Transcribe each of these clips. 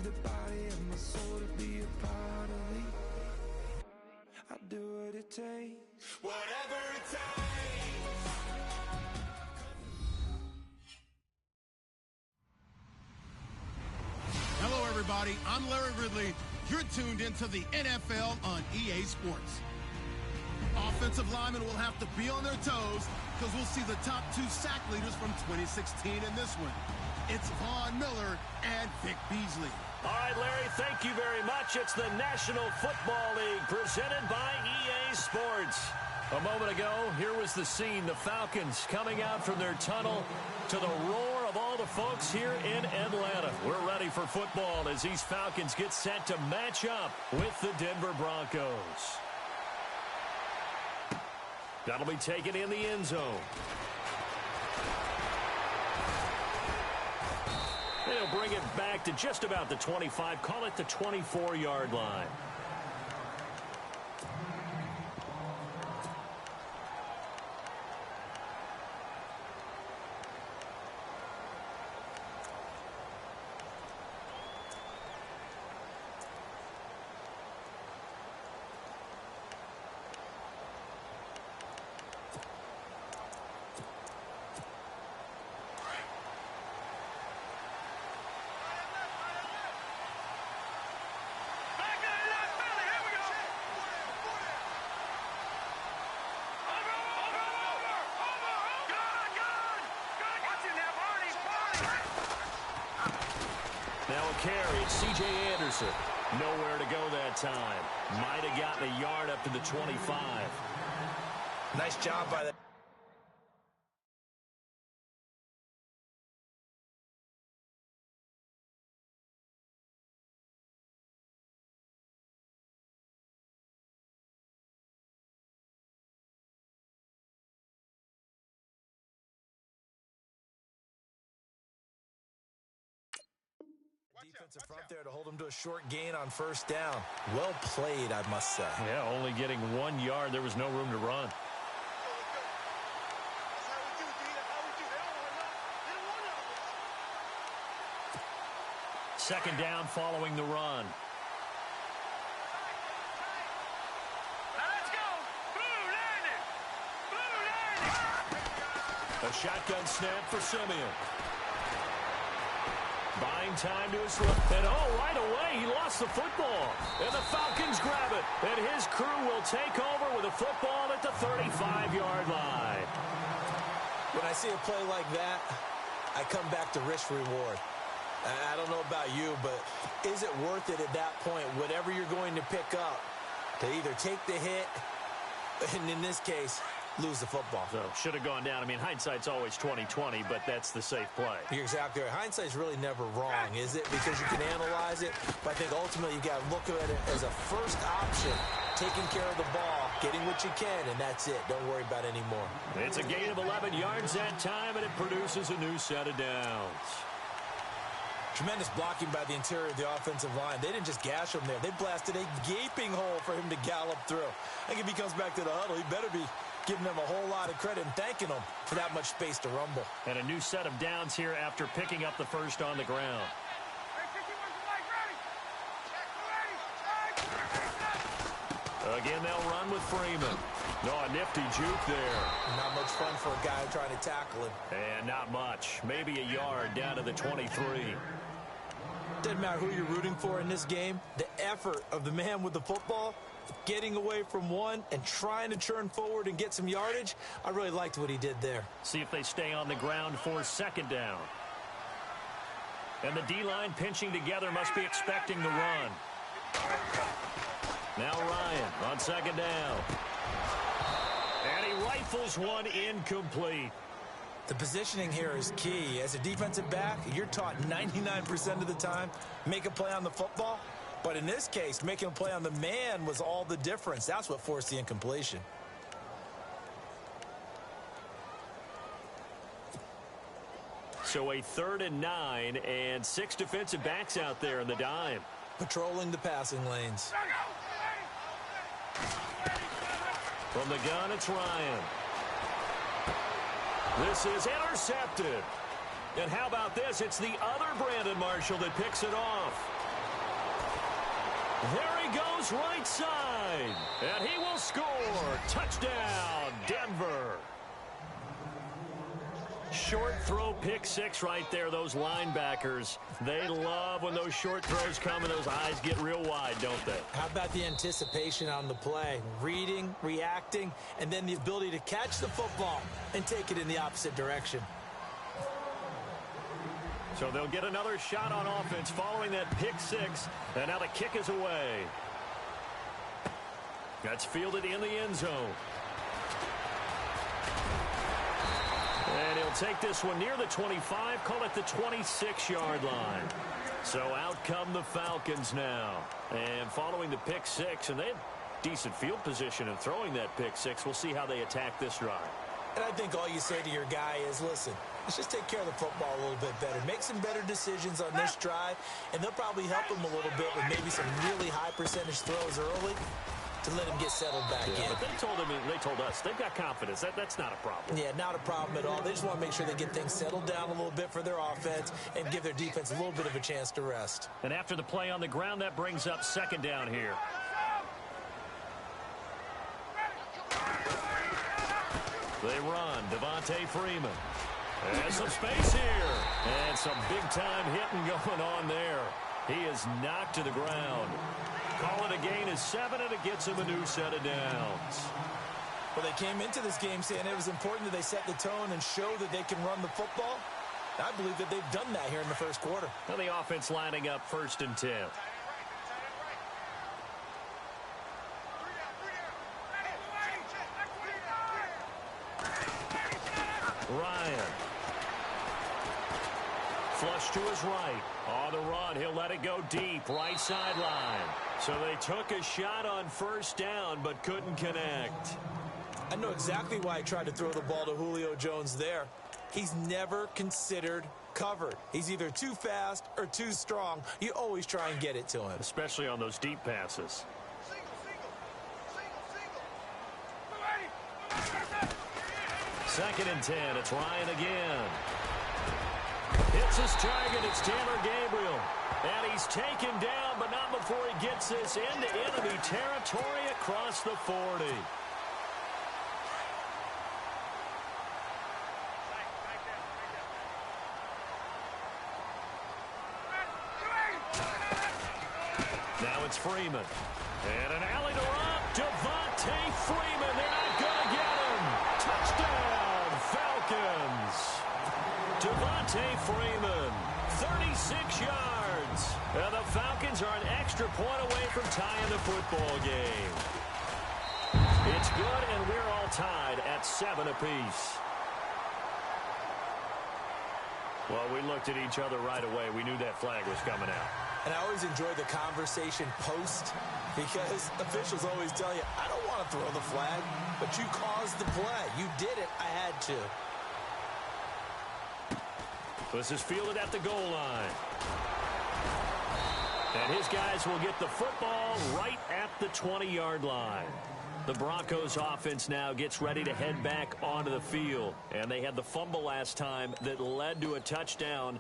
the body and my soul to be a part of it. I'll do what it takes, whatever it takes. Hello, everybody. I'm Larry Ridley. You're tuned into the NFL on EA Sports. Offensive linemen will have to be on their toes because we'll see the top two sack leaders from 2016 in this one. It's Von Miller and Vic Beasley. All right, Larry, thank you very much. It's the National Football League presented by EA Sports. A moment ago, here was the scene. The Falcons coming out from their tunnel to the roar of all the folks here in Atlanta. We're ready for football as these Falcons get set to match up with the Denver Broncos. That'll be taken in the end zone. They'll bring it back to just about the 25. Call it the 24-yard line. Now a carry, it's C.J. Anderson. Nowhere to go that time. Might have gotten a yard up to the 25. Nice job by the... defensive front there to hold him to a short gain on first down. Well played, I must say. Yeah, only getting 1 yard. There was no room to run. Second down following the run. Let's go! Blue landing! Blue landing! A shotgun snap for Simeon. Buying time to his left. And right away, he lost the football. And the Falcons grab it. And his crew will take over with a football at the 35-yard line. When I see a play like that, I come back to risk reward. I don't know about you, but is it worth it at that point, whatever you're going to pick up, to either take the hit, and in this case, lose the football? So, should have gone down. I mean, hindsight's always 20/20, but that's the safe play. You're exactly right. Hindsight's really never wrong, is it? Because you can analyze it, but I think ultimately you got to look at it as a first option, taking care of the ball, getting what you can, and that's it. Don't worry about it anymore. It's a gain of 11 yards that time, and it produces a new set of downs. Tremendous blocking by the interior of the offensive line. They didn't just gash him there. They blasted a gaping hole for him to gallop through. I think if he comes back to the huddle, he better be giving them a whole lot of credit and thanking them for that much space to rumble. And a new set of downs here after picking up the first on the ground. Again, they'll run with Freeman. No, a nifty juke there. Not much fun for a guy trying to tackle him. And not much. Maybe a yard down to the 23. Doesn't matter who you're rooting for in this game. The effort of the man with the football, getting away from one and trying to churn forward and get some yardage, I really liked what he did there. See if they stay on the ground for second down. And the D-line pinching together must be expecting the run. Now Ryan on second down. And he rifles one incomplete. The positioning here is key. As a defensive back, you're taught 99% of the time, make a play on the football. But in this case, making a play on the man was all the difference. That's what forced the incompletion. So a 3rd and 9 and 6 defensive backs out there in the dime. Patrolling the passing lanes. From the gun, it's Ryan. This is intercepted. And how about this? It's the other Brandon Marshall that picks it off. There he goes right side. And he will score. Touchdown, Denver. Short throw pick six right there. Those linebackers, they love when those short throws come and those eyes get real wide, don't they? How about the anticipation on the play? Reading, reacting, and then the ability to catch the football and take it in the opposite direction. So they'll get another shot on offense following that pick six. And now the kick is away. That's fielded in the end zone. And he'll take this one near the 25, call it the 26-yard line. So out come the Falcons now. And following the pick six, and they have decent field position in throwing that pick six. We'll see how they attack this drive. And I think all you say to your guy is, listen, let's just take care of the football a little bit better. Make some better decisions on this drive, and they'll probably help him a little bit with maybe some really high percentage throws early to let him get settled back in. But they told us they've got confidence. That's not a problem. Yeah, not a problem at all. They just want to make sure they get things settled down a little bit for their offense and give their defense a little bit of a chance to rest. And after the play on the ground, that brings up second down here. They run. Devontae Freeman. There's some space here. And some big-time hitting going on there. He is knocked to the ground. Call it a gain of 7, and it gets him a new set of downs. Well, they came into this game saying it was important that they set the tone and show that they can run the football. I believe that they've done that here in the first quarter. And the offense lining up 1st and 10. Ryan. Flush to his right. On the run, he'll let it go deep, right sideline. So they took a shot on 1st down, but couldn't connect. I know exactly why I tried to throw the ball to Julio Jones there. He's never considered covered. He's either too fast or too strong. You always try and get it to him. Especially on those deep passes. Second and 10. It's Ryan again. Hits his target. It's Taylor Gabriel. And he's taken down, but not before he gets this into enemy territory across the 40. Now it's Freeman. And an alley to Rob. Devontae Freeman. They're not going to get him. Touchdown, Falcons. Devontae Freeman, 36 yards. And the Falcons are an extra point away from tying the football game. It's good, and we're all tied at 7 apiece. Well, we looked at each other right away. We knew that flag was coming out. And I always enjoy the conversation post because officials always tell you, I don't want to throw the flag, but you caused the play. You did it. I had to. This is fielded at the goal line. And his guys will get the football right at the 20-yard line. The Broncos offense now gets ready to head back onto the field. And they had the fumble last time that led to a touchdown.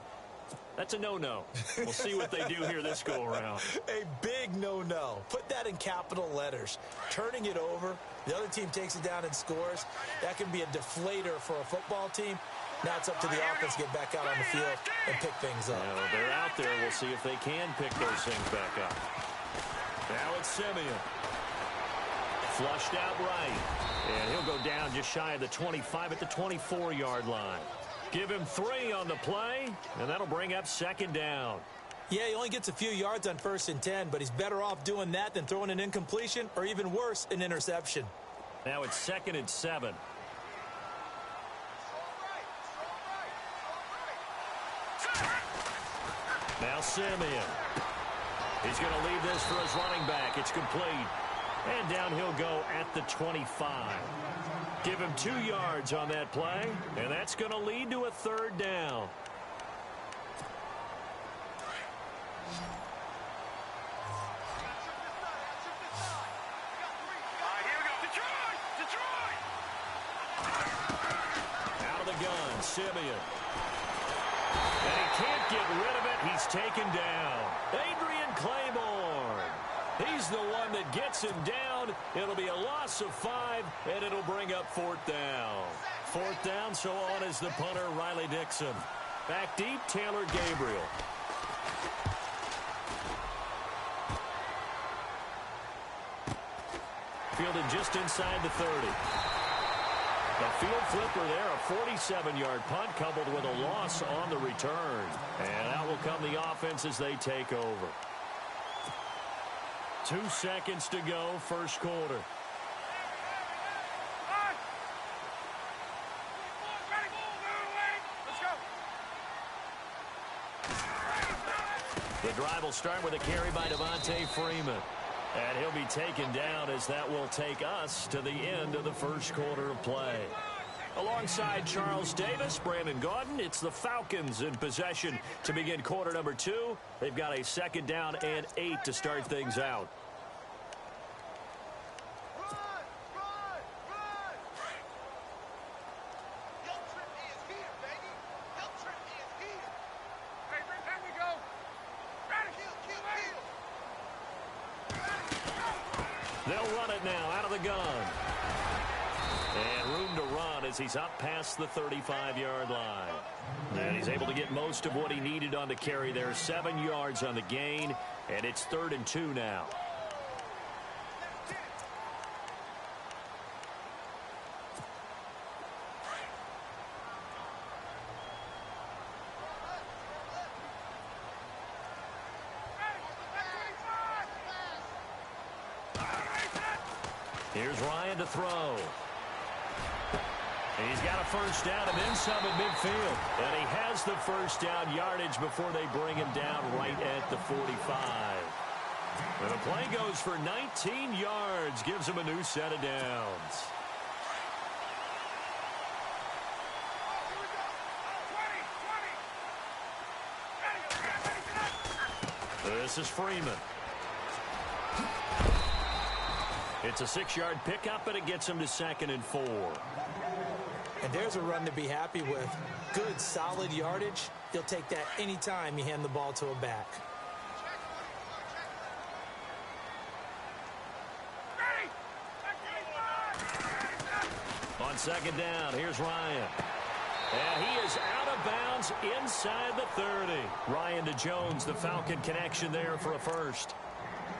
That's a no-no. We'll see what they do here this go-around. A big no-no. Put that in capital letters. Turning it over, the other team takes it down and scores. That can be a deflator for a football team. Now it's up to the offense to get back out on the field and pick things up. Well, they're out there. We'll see if they can pick those things back up. Now it's Simeon. Flushed out right. And he'll go down just shy of the 25 at the 24-yard line. Give him 3 on the play, and that'll bring up 2nd down. Yeah, he only gets a few yards on 1st and 10, but he's better off doing that than throwing an incompletion or even worse, an interception. Now it's 2nd and 7. Now Simeon. He's going to leave this for his running back. It's complete. And down he'll go at the 25. Give him 2 yards on that play, and that's going to lead to a 3rd down. Out of the gun, Simeon. And he can't get rid of it. He's taken down. Adrian Claiborne. one that gets him down. It'll be a loss of 5, and it'll bring up 4th down. 4th down, so on is the punter, Riley Dixon. Back deep, Taylor Gabriel. Fielded just inside the 30. A field flipper there, a 47-yard punt coupled with a loss on the return. And out will come the offense as they take over. 2 seconds to go, first quarter. The drive will start with a carry by Devontae Freeman. And he'll be taken down as that will take us to the end of the first quarter of play. Alongside Charles Davis, Brandon Gaudin, it's the Falcons in possession to begin quarter number 2. They've got a 2nd down and 8 to start things out. They'll run it now out of the gun. And room to run as he's up past the 35-yard line. And he's able to get most of what he needed on the carry there. 7 yards on the gain, and it's 3rd and 2 now. Here's Ryan to throw. He's got a first down and then some at midfield. And he has the first down yardage before they bring him down right at the 45. And the play goes for 19 yards, gives him a new set of downs. This is Freeman. It's a 6-yard pickup, and it gets him to 2nd and 4. And there's a run to be happy with. Good, solid yardage. He'll take that anytime you hand the ball to a back. On 2nd down, here's Ryan. And he is out of bounds inside the 30. Ryan to Jones, the Falcon connection there for a first.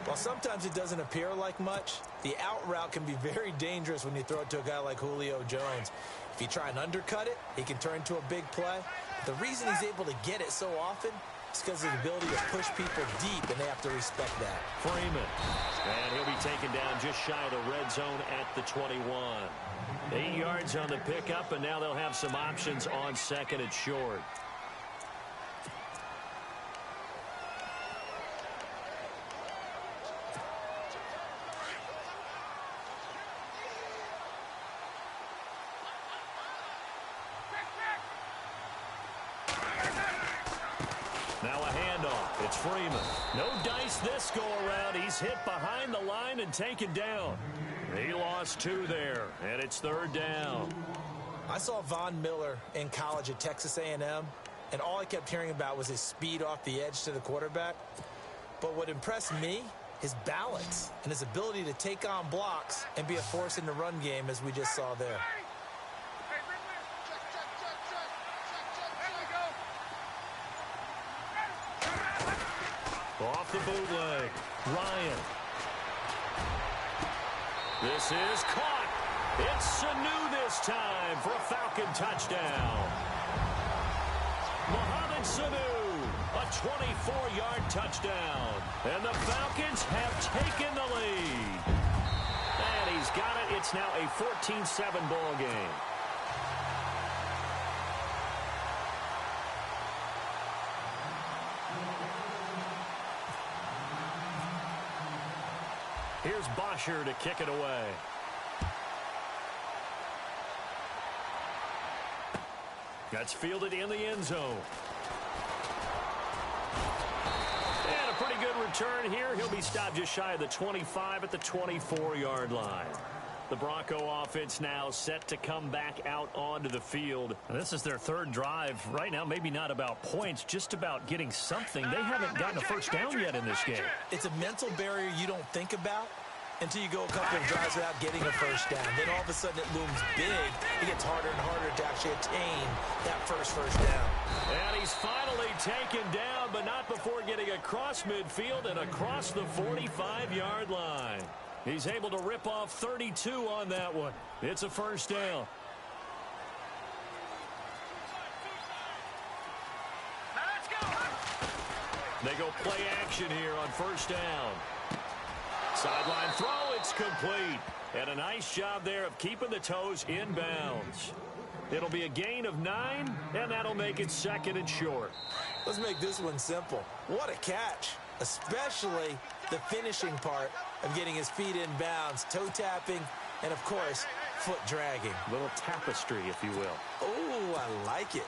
While sometimes it doesn't appear like much, the out route can be very dangerous when you throw it to a guy like Julio Jones. If you try and undercut it, he can turn into a big play. The reason he's able to get it so often is because of the ability to push people deep, and they have to respect that. Freeman. And he'll be taken down just shy of the red zone at the 21. 8 yards on the pickup, and now they'll have some options on 2nd and short. Now a handoff. It's Freeman. No dice this go-around. He's hit behind the line and taken down. He lost 2 there, and it's 3rd down. I saw Von Miller in college at Texas A&M, and all I kept hearing about was his speed off the edge to the quarterback. But what impressed me, his balance and his ability to take on blocks and be a force in the run game, as we just saw there. Off the bootleg, Ryan. This is caught. It's Sanu this time for a Falcon touchdown. Mohamed Sanu, a 24-yard touchdown. And the Falcons have taken the lead. And he's got it. It's now a 14-7 ball game. Here's Bosher to kick it away. That's fielded in the end zone. And a pretty good return here. He'll be stopped just shy of the 25 at the 24-yard line. The Bronco offense now set to come back out onto the field. This is their third drive. Right now, maybe not about points, just about getting something. They haven't gotten a first down yet in this game. It's a mental barrier you don't think about until you go a couple of drives without getting a first down. Then all of a sudden it looms big. It gets harder and harder to actually attain that first down. And he's finally taken down, but not before getting across midfield and across the 45-yard line. He's able to rip off 32 on that one. It's a first down. Let's go. They go play action here on first down. Sideline throw, it's complete. And a nice job there of keeping the toes in bounds. It'll be a gain of 9, and that'll make it second and short. Let's make this one simple. What a catch, especially the finishing part of getting his feet in bounds, toe tapping, and of course, foot dragging. A little tapestry, if you will. Oh, I like it.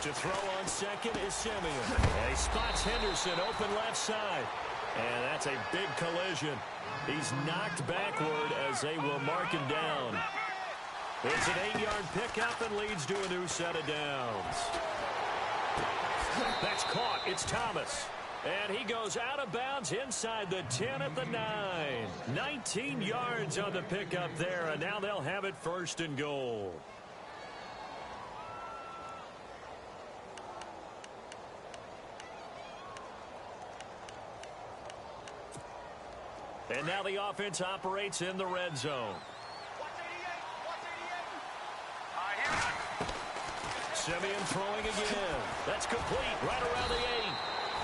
To throw on second is Simeon. And he spots Henderson open left side. And that's a big collision. He's knocked backward as they will mark him down. It's an 8-yard pickup and leads to a new set of downs. That's caught. It's Thomas. And he goes out of bounds inside the 10 at the 9. 19 yards on the pickup there, and now they'll have it first and goal. And now the offense operates in the red zone. Simeon throwing again. That's complete right around the 8.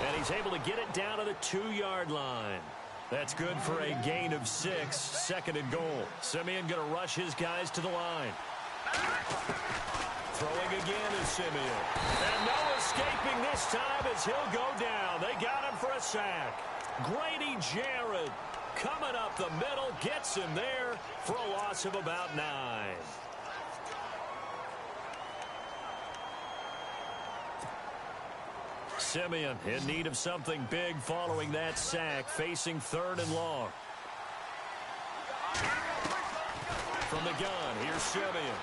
And he's able to get it down to the 2-yard line. That's good for a gain of 6, second and goal. Simeon going to rush his guys to the line. Throwing again is Simeon. And no escaping this time as he'll go down. They got him for a sack. Grady Jarrett coming up the middle, gets him there for a loss of about 9. Simeon in need of something big following that sack, facing 3rd and long. From the gun, here's Simeon.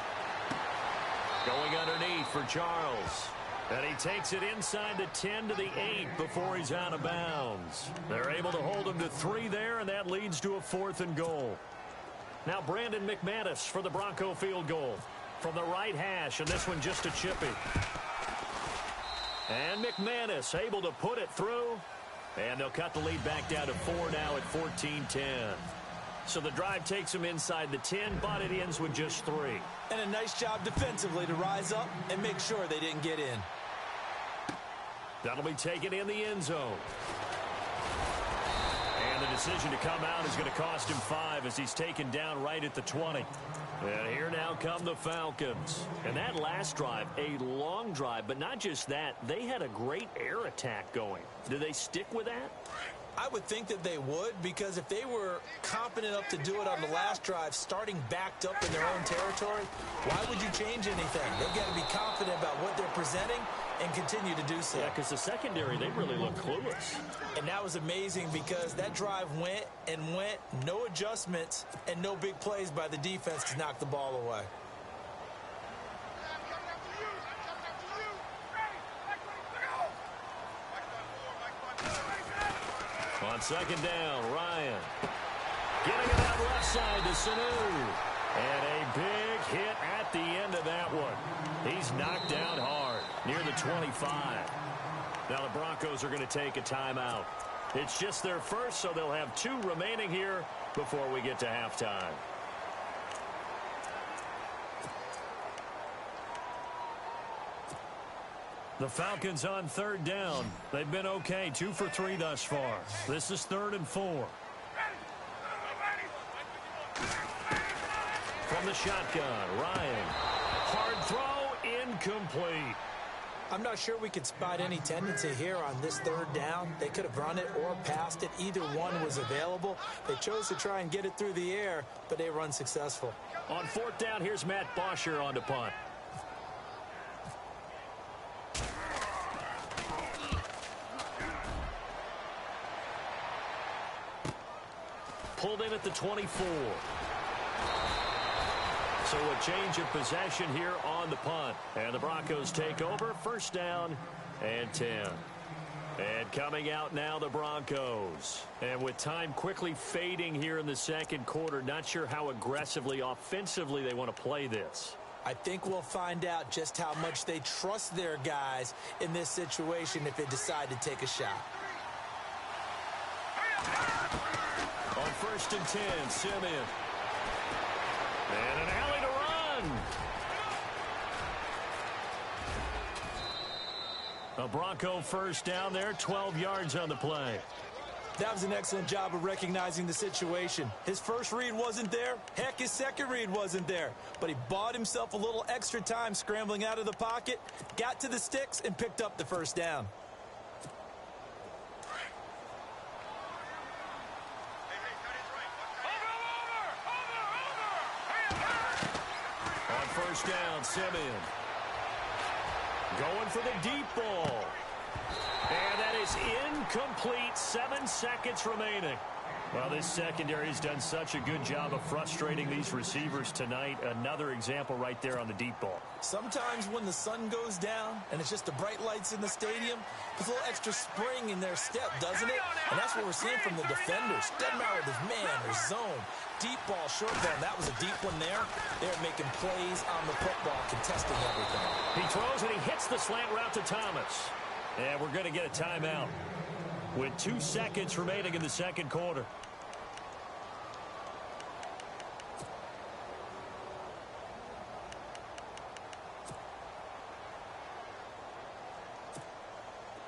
Going underneath for Charles. And he takes it inside the 10 to the 8 before he's out of bounds. They're able to hold him to 3 there, and that leads to a 4th and goal. Now Brandon McManus for the Bronco field goal. From the right hash, and this one just a chippy. And McManus able to put it through. And they'll cut the lead back down to 4 now at 14-10. So the drive takes them inside the 10, but it ends with just 3. And a nice job defensively to rise up and make sure they didn't get in. That'll be taken in the end zone. And the decision to come out is going to cost him 5 as he's taken down right at the 20. And here now come the Falcons. And that last drive, a long drive, but not just that, they had a great air attack going. Do they stick with that? I would think that they would, because if they were competent enough to do it on the last drive, starting backed up in their own territory, why would you change anything? They've got to be confident about what they're presenting and continue to do so. Yeah, because the secondary, they really look clueless. And that was amazing because that drive went and went, no adjustments, and no big plays by the defense to knock the ball away. On second down, Ryan. Getting it out left side to Sanu. And a big hit at the end of that one. He's knocked down hard near the 25. Now the Broncos are going to take a timeout. It's just their first, so they'll have 2 remaining here before we get to halftime. The Falcons on 3rd down. They've been okay, 2 for 3 thus far. This is 3rd and 4. From the shotgun, Ryan. Hard throw, incomplete. I'm not sure we could spot any tendency here on this third down. They could have run it or passed it. Either one was available. They chose to try and get it through the air, but they were unsuccessful. On fourth down, here's Matt Bosher on the punt. Pulled in at the 24. So a change of possession here on the punt. And the Broncos take over. First down and 10. And coming out now, the Broncos. And with time quickly fading here in the second quarter, not sure how aggressively, offensively they want to play this. I think we'll find out just how much they trust their guys in this situation if they decide to take a shot. On first and 10, Simeon. And an alley to run. A Bronco first down there, 12 yards on the play. That was an excellent job of recognizing the situation. His first read wasn't there. Heck, his second read wasn't there. But he bought himself a little extra time scrambling out of the pocket, got to the sticks, and picked up the first down. First down, Simeon. Going for the deep ball. And that is incomplete. 7 seconds remaining. Well, this secondary has done such a good job of frustrating these receivers tonight. Another example right there on the deep ball. Sometimes when the sun goes down and it's just the bright lights in the stadium, there's a little extra spring in their step, doesn't it? And that's what we're seeing from the defenders. Doesn't matter if it's man or zone. Deep ball, short ball. That was a deep one there. They're making plays on the football, contesting everything. He throws and he hits the slant route to Thomas. And we're going to get a timeout with 2 seconds remaining in the second quarter.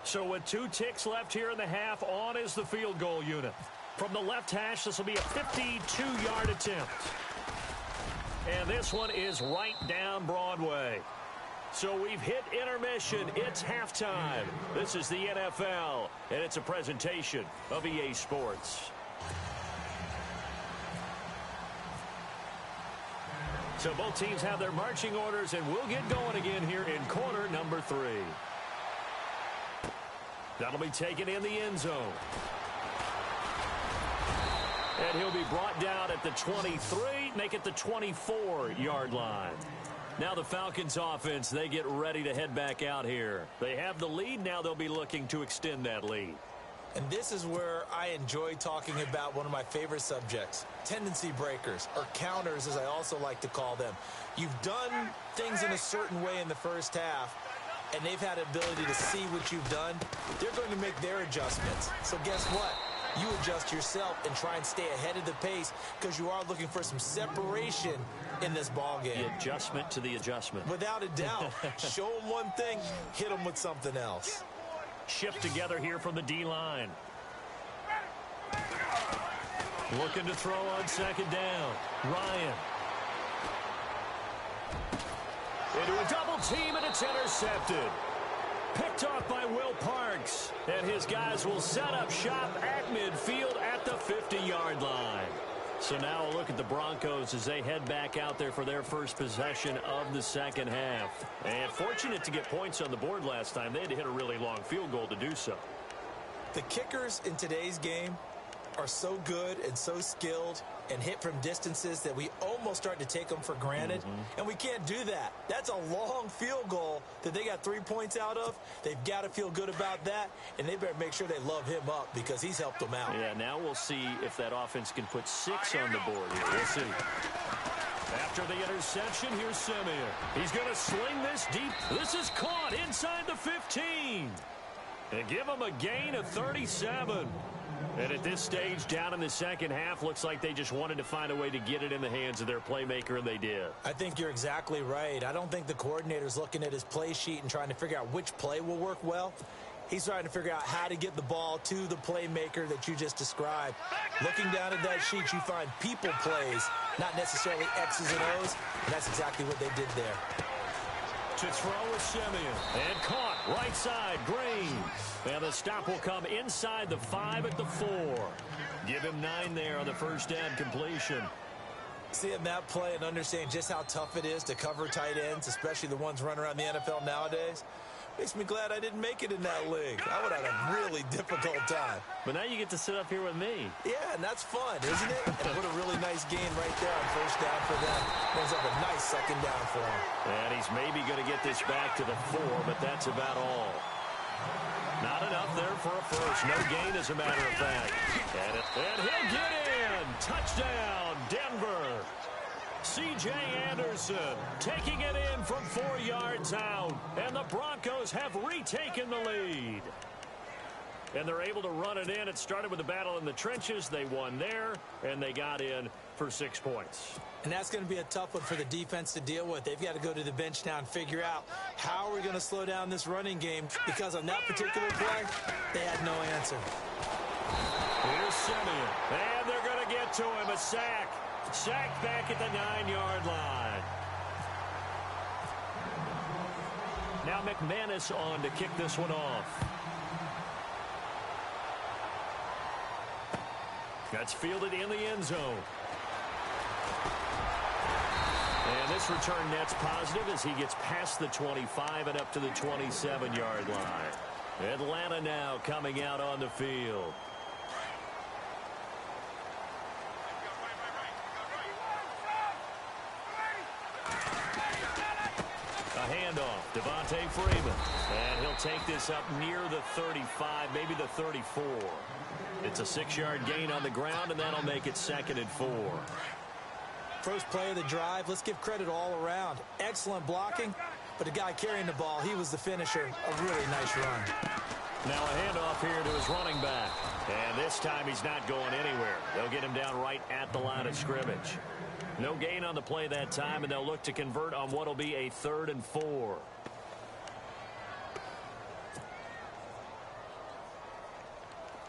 So with 2 ticks left here in the half, on is the field goal unit. From the left hash, this will be a 52-yard attempt. And this one is right down Broadway. So we've hit intermission. It's halftime. This is the NFL, and it's a presentation of EA Sports. So both teams have their marching orders, and we'll get going again here in quarter number 3. That'll be taken in the end zone. And he'll be brought down at the 23, make it the 24-yard line. Now the Falcons offense, they get ready to head back out here. They have the lead. Now they'll be looking to extend that lead. And this is where I enjoy talking about one of my favorite subjects, tendency breakers, or counters as I also like to call them. You've done things in a certain way in the first half, and they've had the ability to see what you've done. They're going to make their adjustments. So guess what? You adjust yourself and try and stay ahead of the pace because you are looking for some separation in this ball game. The adjustment to the adjustment. Without a doubt. Show them one thing, hit them with something else. Shift together here from the D-line. Looking to throw on second down. Ryan. Into a double team, and it's intercepted. Picked off by Will Parks. And his guys will set up shop at midfield at the 50-yard line. So now a look at the Broncos as they head back out there for their first possession of the second half. And fortunate to get points on the board last time. They had to hit a really long field goal to do so. The kickers in today's game are so good and so skilled and hit from distances that we almost start to take them for granted. And we can't do that. That's a long field goal that they got 3 points out of. They've got to feel good about that, and they better make sure they love him up because he's helped them out. Yeah, now we'll see if that offense can put 6 on the board here. We'll see. After the interception, here's Simeon. He's going to sling this deep. This is caught inside the 15. And give him a gain of 37. And at this stage, down in the second half, looks like they just wanted to find a way to get it in the hands of their playmaker, and they did. I think you're exactly right. I don't think the coordinator's looking at his play sheet and trying to figure out which play will work well. He's trying to figure out how to get the ball to the playmaker that you just described. Looking down at that sheet, you find people plays, not necessarily X's and O's, and that's exactly what they did there. To throw with Simeon, and caught. Right side, Green. And the stop will come inside the 5 at the 4. Give him 9 there on the first down completion. Seeing that play and understanding just how tough it is to cover tight ends, especially the ones running around the NFL nowadays, makes me glad I didn't make it in that league. I would have had a really difficult time. But now you get to sit up here with me. Yeah, and that's fun, isn't it? And what a really nice gain right there on first down for them. Ends up a nice second down for him. And he's maybe going to get this back to the 4, but that's about all. Not enough there for a first. No gain, as a matter of fact. And he'll get in. Touchdown, Denver. C.J. Anderson taking it in from 4 yards out. And the Broncos have retaken the lead. And they're able to run it in. It started with a battle in the trenches. They won there, and they got in for 6 points. And that's going to be a tough one for the defense to deal with. They've got to go to the bench now and figure out how are we going to slow down this running game, because on that particular play, they had no answer. Here's Simeon, and they're going to get to him. A sack. Sacked back at the 9-yard line. Now McManus on to kick this one off. That's fielded in the end zone. And this return net's positive as he gets past the 25 and up to the 27-yard line. Atlanta now coming out on the field. A handoff, Devontae Freeman. And he'll take this up near the 35, maybe the 34. It's a 6-yard gain on the ground, and that'll make it 2nd and 4. First play of the drive, let's give credit all around. Excellent blocking, but the guy carrying the ball, he was the finisher. A really nice run. Now a handoff here to his running back. And this time he's not going anywhere. They'll get him down right at the line of scrimmage. No gain on the play that time, and they'll look to convert on what will be a 3rd and 4.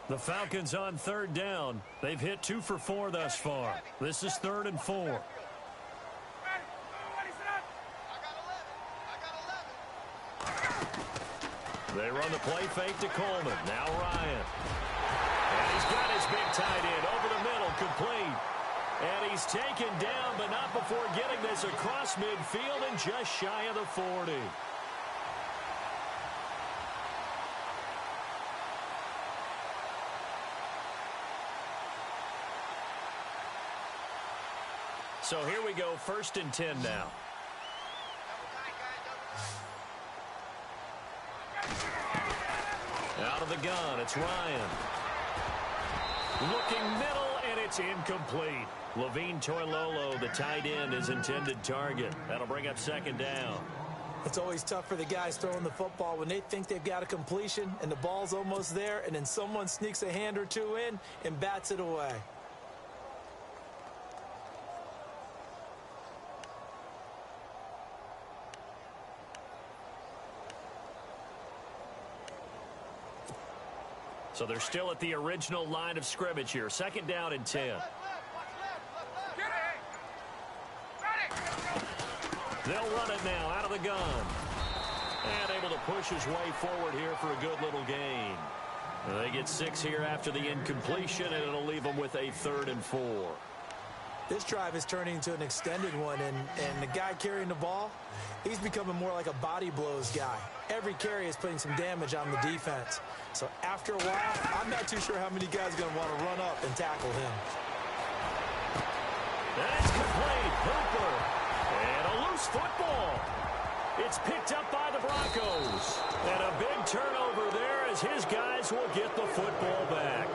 The Falcons on 3rd down. They've hit 2 for 4 thus far. This is 3rd and 4. They run the play fake to Coleman. Now Ryan. And he's got his big tight end over the middle, complete. And he's taken down, but not before getting this across midfield and just shy of the 40. So here we go, 1st and 10 now. Out of the gun, it's Ryan. Looking middle, and it's incomplete. Levine Toilolo, the tight end, is intended target. That'll bring up 2nd down. It's always tough for the guys throwing the football when they think they've got a completion and the ball's almost there, and then someone sneaks a hand or two in and bats it away. So they're still at the original line of scrimmage here. 2nd down and 10. They'll run it now out of the gun. And able to push his way forward here for a good little gain. They get 6 here after the incompletion, and it'll leave them with a 3rd and 4. This drive is turning into an extended one, and the guy carrying the ball, he's becoming more like a body blows guy. Every carry is putting some damage on the defense. So after a while, I'm not too sure how many guys are going to want to run up and tackle him. That's complete. Hooper. And a loose football. It's picked up by the Broncos. And a big turnover there as his guys will get the football back.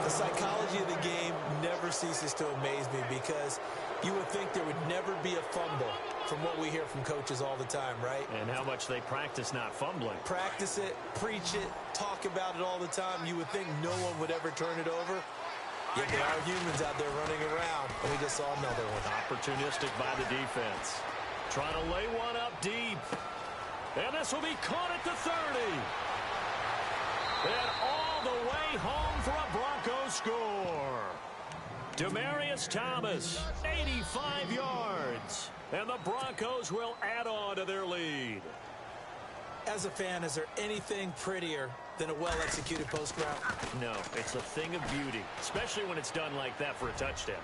The psychology of the game never ceases to amaze me, because you would think there would never be a fumble from what we hear from coaches all the time, right? And how much they practice not fumbling. Practice it, preach it, talk about it all the time. You would think no one would ever turn it over. Yet there are humans out there running around, and we just saw another one. Opportunistic by the defense. Trying to lay one up deep. And this will be caught at the 30. And all the way home for a Broncos score. Demaryius Thomas, 85 yards. And the Broncos will add on to their lead. As a fan, is there anything prettier than a well-executed post route? No, it's a thing of beauty, especially when it's done like that for a touchdown.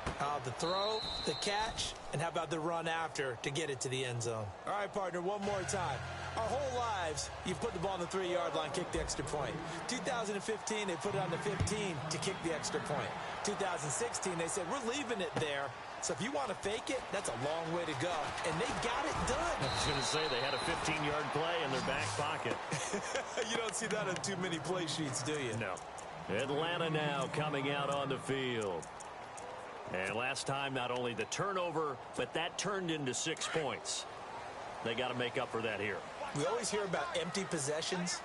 The throw, the catch, and how about the run after to get it to the end zone? All right, partner, one more time. Our whole lives, you've put the ball on the 3-yard line, kick the extra point. 2015, they put it on the 15 to kick the extra point. 2016, they said, we're leaving it there. So if you want to fake it, that's a long way to go. And they got it done. I was going to say they had a 15-yard play in their back pocket. You don't see that on too many play sheets, do you? No. Atlanta now coming out on the field. And last time, not only the turnover, but that turned into 6 points. They got to make up for that here. We always hear about empty possessions,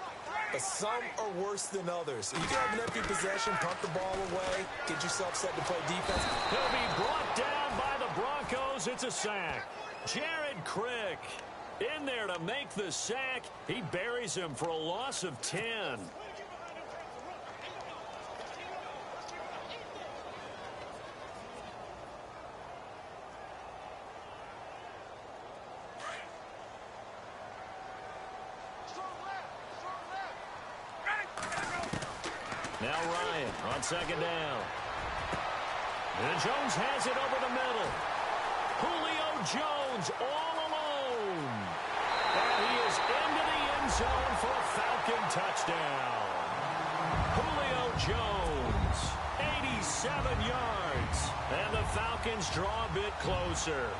but some are worse than others. You can have an empty possession, punt the ball away, get yourself set to play defense. He'll be brought down by the Broncos. It's a sack. Jared Crick in there to make the sack. He buries him for a loss of 10. Now Ryan on second down. And Jones has it over the middle. Julio Jones all alone. And he is into the end zone for a Falcon touchdown. Julio Jones, 87 yards. And the Falcons draw a bit closer.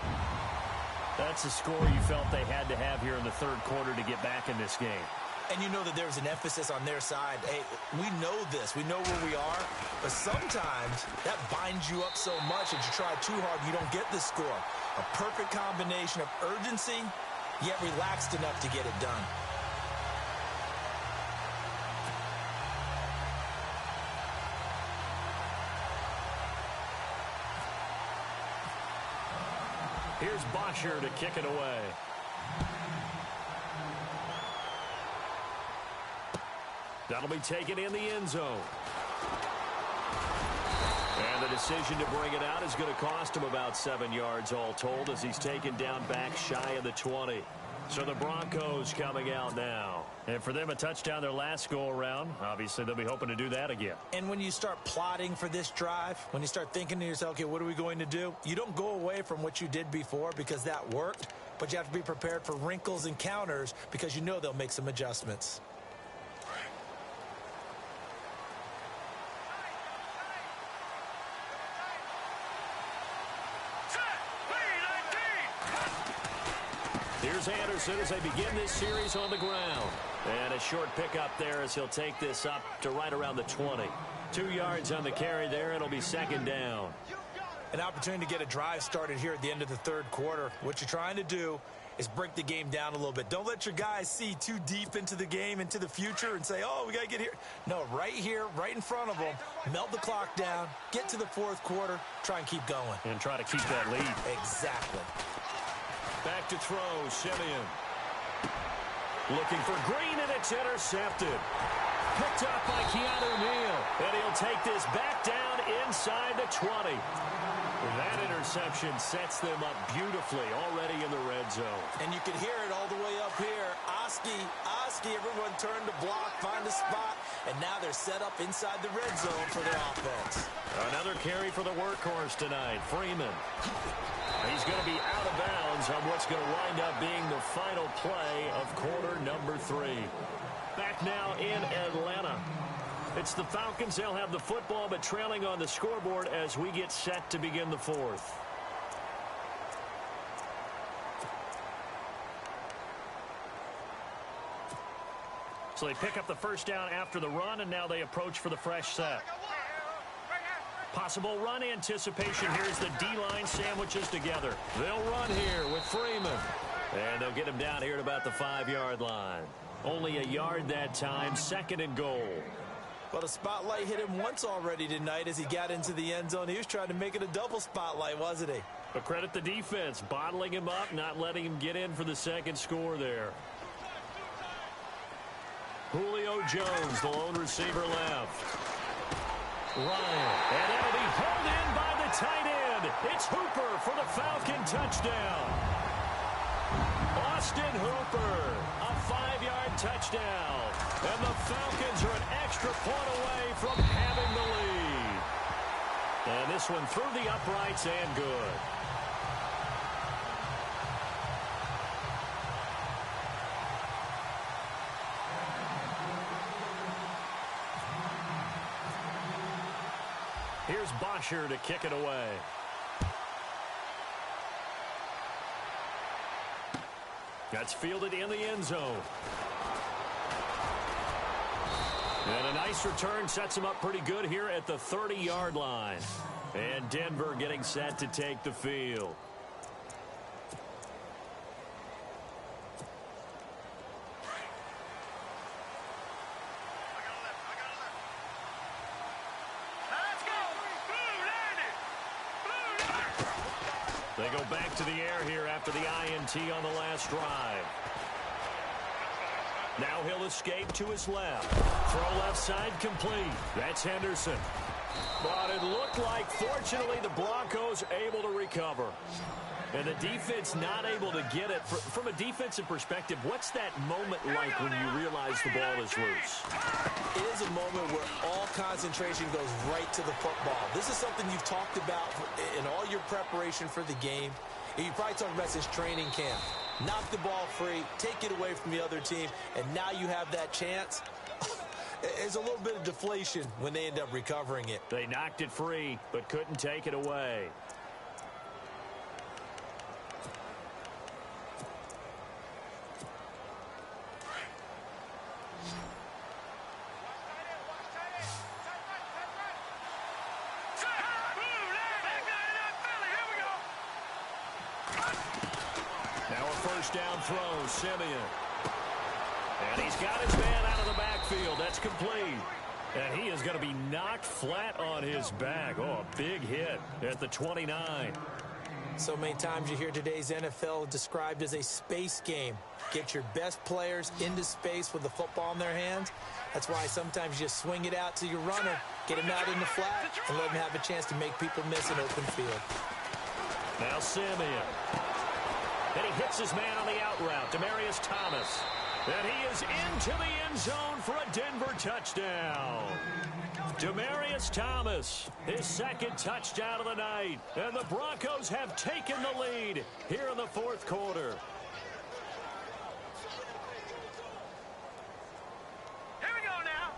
That's a score you felt they had to have here in the third quarter to get back in this game. And you know that there's an emphasis on their side. Hey, we know this. We know where we are. But sometimes that binds you up so much that you try too hard, you don't get the score. A perfect combination of urgency, yet relaxed enough to get it done. Here's Bosher to kick it away. That'll be taken in the end zone. And the decision to bring it out is going to cost him about 7 yards all told as he's taken down back shy of the 20. So the Broncos coming out now. And for them, a touchdown their last go-around. Obviously, they'll be hoping to do that again. And when you start plotting for this drive, when you start thinking to yourself, okay, what are we going to do? You don't go away from what you did before because that worked, but you have to be prepared for wrinkles and counters because you know they'll make some adjustments. Here's Anderson as they begin this series on the ground. And a short pickup there as he'll take this up to right around the 20. 2 yards on the carry there. It'll be second down. An opportunity to get a drive started here at the end of the third quarter. What you're trying to do is break the game down a little bit. Don't let your guys see too deep into the game, into the future, and say, oh, we got to get here. No, right here, right in front of them, melt the clock down, get to the fourth quarter, try and keep going. And try to keep that lead. Exactly. Back to throw, Simeon. Looking for Green, and it's intercepted. Picked up by Keanu Neal. And he'll take this back down inside the 20. That interception sets them up beautifully already in the red zone. And you can hear it all the way up here. Oski, everyone turned to block, find a spot, and now they're set up inside the red zone for their offense. Another carry for the workhorse tonight, Freeman. He's going to be out of bounds on what's going to wind up being the final play of quarter number 3. Back now in Atlanta. It's the Falcons. They'll have the football, but trailing on the scoreboard as we get set to begin the fourth. So they pick up the first down after the run, and now they approach for the fresh set. Possible run anticipation here as the D-line sandwiches together. They'll run here with Freeman. And they'll get him down here at about the 5-yard line. Only a yard that time, second and goal. Well, the spotlight hit him once already tonight as he got into the end zone. He was trying to make it a double spotlight, wasn't he? But credit the defense, bottling him up, not letting him get in for the second score there. Julio Jones, the lone receiver left. Ryan, and it'll be hauled in by the tight end. It's Hooper for the Falcon touchdown. Austin Hooper, a 5-yard touchdown. And the Falcons are an extra point away from having the lead. And this one through the uprights and good. Here's Bosher to kick it away. That's fielded in the end zone. And a nice return sets him up pretty good here at the 30-yard line. And Denver getting set to take the field. They go back to the air here after the INT on the last drive. Now he'll escape to his left. Throw left side complete. That's Henderson. But it looked like, fortunately, the Broncos able to recover. And the defense not able to get it. From a defensive perspective, what's that moment like when you realize the ball is loose? It is a moment where all concentration goes right to the football. This is something you've talked about in all your preparation for the game. And you probably talked about since training camp. Knock the ball free, take it away from the other team, and now you have that chance. There's a little bit of deflation when they end up recovering it. They knocked it free, but couldn't take it away. Down throw, Simeon. And he's got his man out of the backfield. That's complete. And he is going to be knocked flat on his back. Oh, a big hit at the 29. So many times you hear today's NFL described as a space game. Get your best players into space with the football in their hands. That's why sometimes you swing it out to your runner, get him out in the flat, and let him have a chance to make people miss an open field. Now Simeon. And he hits his man on the out route, Demaryius Thomas. And he is into the end zone for a Denver touchdown. Demaryius Thomas, his second touchdown of the night. And the Broncos have taken the lead here in the fourth quarter. Here we go now.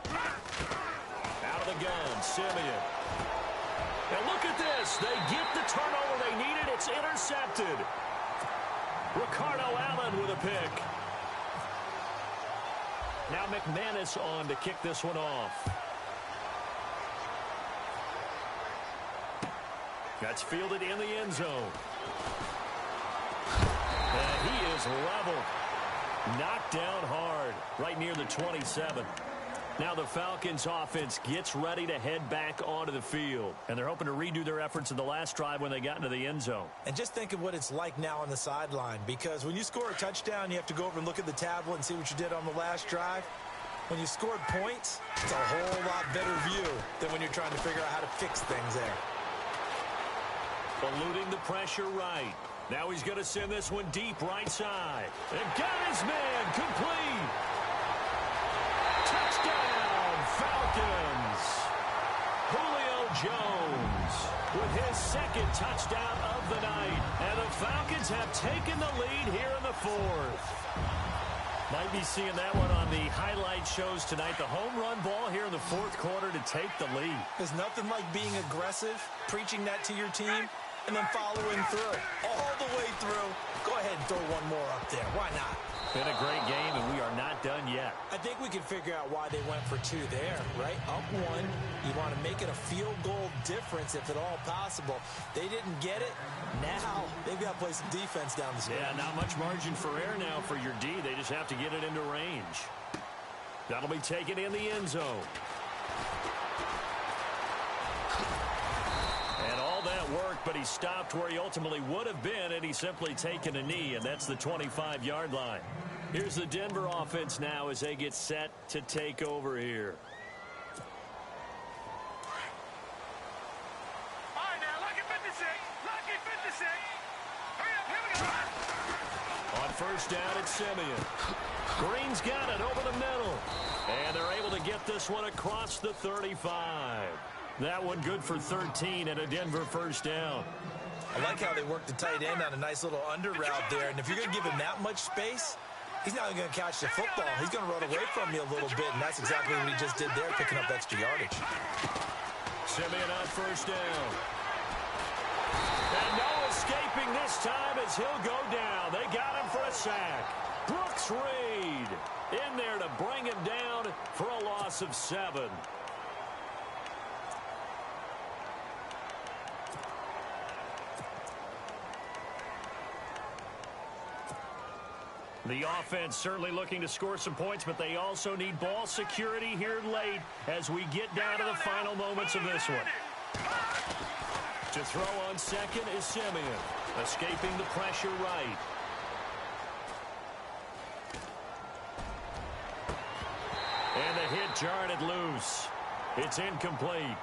Out of the gun, Simeon. And look at this. They get the turnover they needed. It's intercepted. Ricardo Allen with a pick. Now McManus on to kick this one off. That's fielded in the end zone. And he is leveled. Knocked down hard right near the 27. Now the Falcons offense gets ready to head back onto the field. And they're hoping to redo their efforts in the last drive when they got into the end zone. And just think of what it's like now on the sideline. Because when you score a touchdown, you have to go over and look at the tablet and see what you did on the last drive. When you scored points, it's a whole lot better view than when you're trying to figure out how to fix things there. Eluding the pressure right. Now he's going to send this one deep right side. And got his man complete. Touchdown, Falcons. Julio Jones with his second touchdown of the night. And the Falcons have taken the lead here in the fourth. Might be seeing that one on the highlight shows tonight. The home run ball here in the fourth quarter to take the lead. There's nothing like being aggressive, preaching that to your team, and then following through. All the way through. Go ahead and throw one more up there. Why not? Been a great game, and we are not done yet. I think we can figure out why they went for two there, right? Up one. You want to make it a field goal difference if at all possible. They didn't get it. Now they've got to play some defense down the stretch. Yeah, not much margin for error now for your D. They just have to get it into range. That'll be taken in the end zone. And all that worked, but he stopped where he ultimately would have been, and he's simply taken a knee, and that's the 25-yard line. Here's the Denver offense now as they get set to take over here. All right, now, lucky 56. Lucky 56. Hurry up, here we go. On first down at Simeon. Green's got it over the middle. And they're able to get this one across the 35. That one good for 13 and a Denver first down. I like how they work the tight end on a nice little under route there. And if you're going to give him that much space, he's not going to catch the football. He's going to run away from you a little bit, and that's exactly what he just did there, picking up extra yardage. Simeon on first down. And no escaping this time as he'll go down. They got him for a sack. Brooks Reed in there to bring him down for a loss of 7. The offense certainly looking to score some points, but they also need ball security here late as we get down to the final moments of this one. To throw on second is Simeon, escaping the pressure right. And the hit jarred it loose. It's incomplete.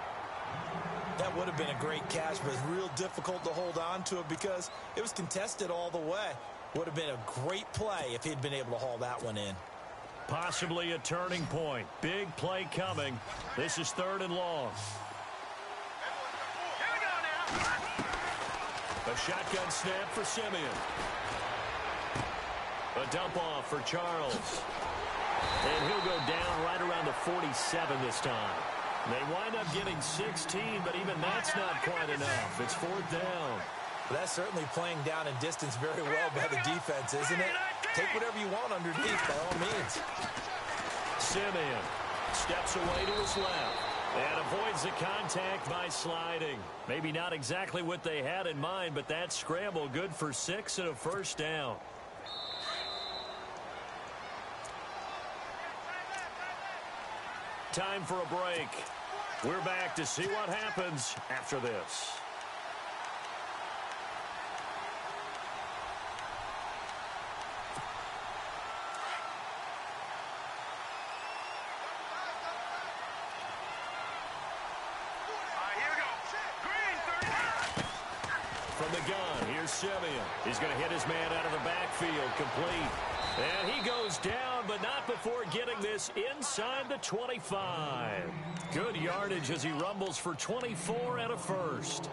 That would have been a great catch, but it's real difficult to hold on to it because it was contested all the way. Would have been a great play if he'd been able to haul that one in. Possibly a turning point. Big play coming. This is 3rd and long. Here we go now. A shotgun snap for Simeon. A dump off for Charles. And he'll go down right around the 47 this time. They wind up getting 16, but even that's not quite enough. It's 4th down. But that's certainly playing down in distance very well by the defense, isn't it? Take whatever you want underneath, by all means. Simeon steps away to his left and avoids the contact by sliding. Maybe not exactly what they had in mind, but that scramble good for 6 and a first down. Time for a break. We're back to see what happens after this. From the gun, here's Simeon. He's going to hit his man out of the backfield, complete. And he goes down, but not before getting this inside the 25. Good yardage as he rumbles for 24 and a first.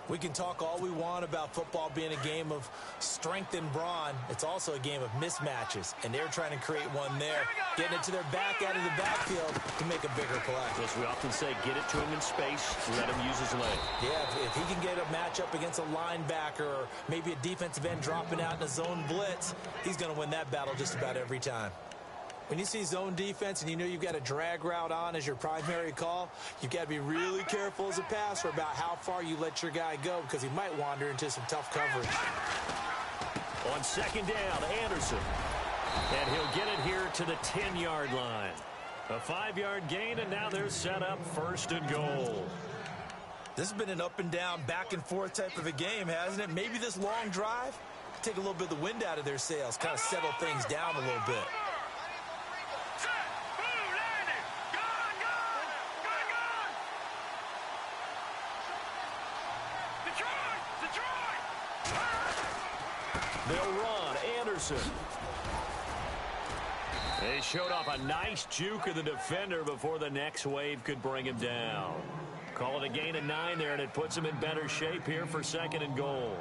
We can talk all we want about football being a game of strength and brawn. It's also a game of mismatches, and they're trying to create one there. Getting it to their back out of the backfield to make a bigger play. As we often say, get it to him in space, let him use his leg. Yeah, if he can get a matchup against a linebacker or maybe a defensive end dropping out in a zone blitz, he's going to win that battle just about every time. When you see zone defense and you know you've got a drag route on as your primary call, you've got to be really careful as a passer about how far you let your guy go because he might wander into some tough coverage. On 2nd down, Anderson. And he'll get it here to the 10-yard line. A 5-yard gain, and now they're set up 1st and goal. This has been an up and down, back and forth type of a game, hasn't it? Maybe this long drive, take a little bit of the wind out of their sails, kind of settle things down a little bit. They'll run. Anderson. They showed off a nice juke of the defender before the next wave could bring him down. Call it a gain of 9 there, and it puts him in better shape here for 2nd and goal.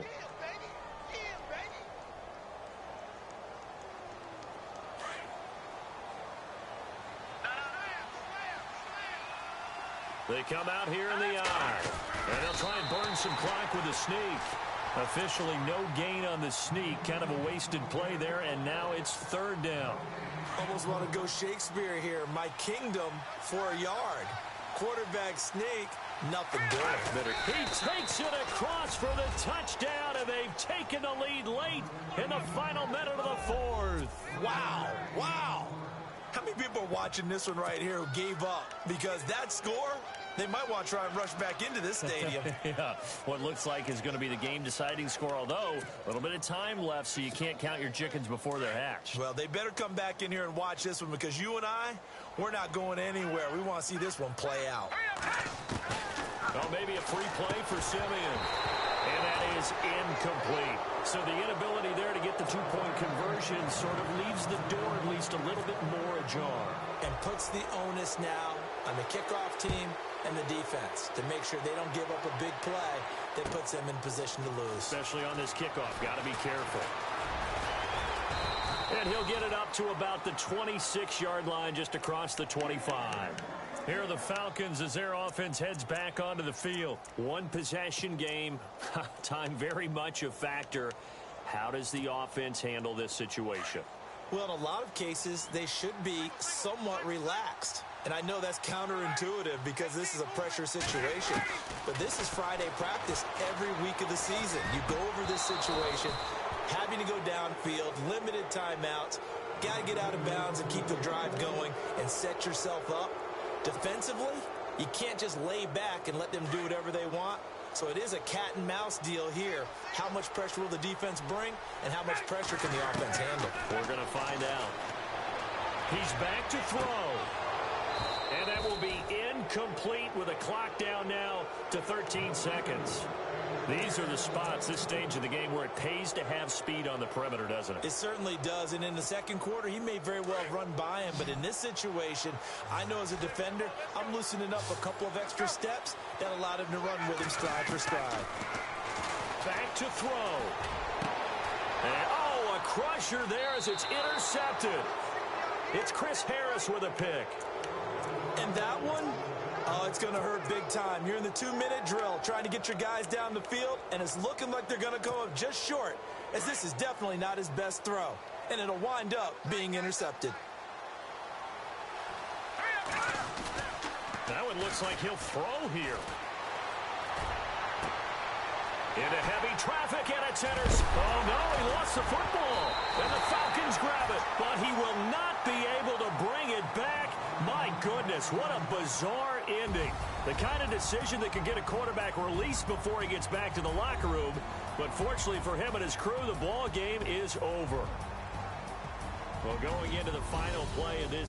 They come out here in the eye, and they'll try and burn some clock with a sneak. Officially no gain on the sneak. Kind of a wasted play there, and now it's 3rd down. Almost want to go Shakespeare here. My kingdom for a yard. Quarterback sneak, nothing doing. He takes it across for the touchdown, and they've taken the lead late in the final minute of the 4th. Wow, wow. How many people are watching this one right here who gave up? Because that score, they might want to try and rush back into this stadium. Yeah, what looks like is going to be the game-deciding score, although a little bit of time left, so you can't count your chickens before they're hatched. Well, they better come back in here and watch this one because you and I, we're not going anywhere. We want to see this one play out. Well, maybe a free play for Simeon. And that is incomplete. So the inability there to get the two-point conversion sort of leaves the door at least a little bit more ajar. And puts the onus now on the kickoff team and the defense to make sure they don't give up a big play that puts them in position to lose. Especially on this kickoff. Got to be careful. And he'll get it up to about the 26-yard line just across the 25. Here are the Falcons as their offense heads back onto the field. One possession game. Time very much a factor. How does the offense handle this situation? Well, in a lot of cases, they should be somewhat relaxed. And I know that's counterintuitive because this is a pressure situation. But this is Friday practice every week of the season. You go over this situation, having to go downfield, limited timeouts, got to get out of bounds and keep the drive going and set yourself up. Defensively, you can't just lay back and let them do whatever they want. So it is a cat-and-mouse deal here. How much pressure will the defense bring, and how much pressure can the offense handle? We're going to find out. He's back to throw. And that will be incomplete with a clock down now to 13 seconds. These are the spots, this stage of the game, where it pays to have speed on the perimeter, doesn't it? It certainly does, and in the second quarter, he may very well run by him, but in this situation, I know as a defender, I'm loosening up a couple of extra steps that allowed him to run with him stride for stride. Back to throw. And, oh, a crusher there as it's intercepted. It's Chris Harris with a pick. And that one, oh, it's going to hurt big time. You're in the 2-minute drill trying to get your guys down the field, and it's looking like they're going to go up just short, as this is definitely not his best throw, and it'll wind up being intercepted. That one looks like he'll throw here. Into heavy traffic, and it's intercepted. Oh, no, he lost the football. And the Falcons grab it, but he will not be able to bring it back. My goodness, what a bizarre ending. The kind of decision that could get a quarterback released before he gets back to the locker room. But fortunately for him and his crew, the ball game is over. Well, going into the final play of this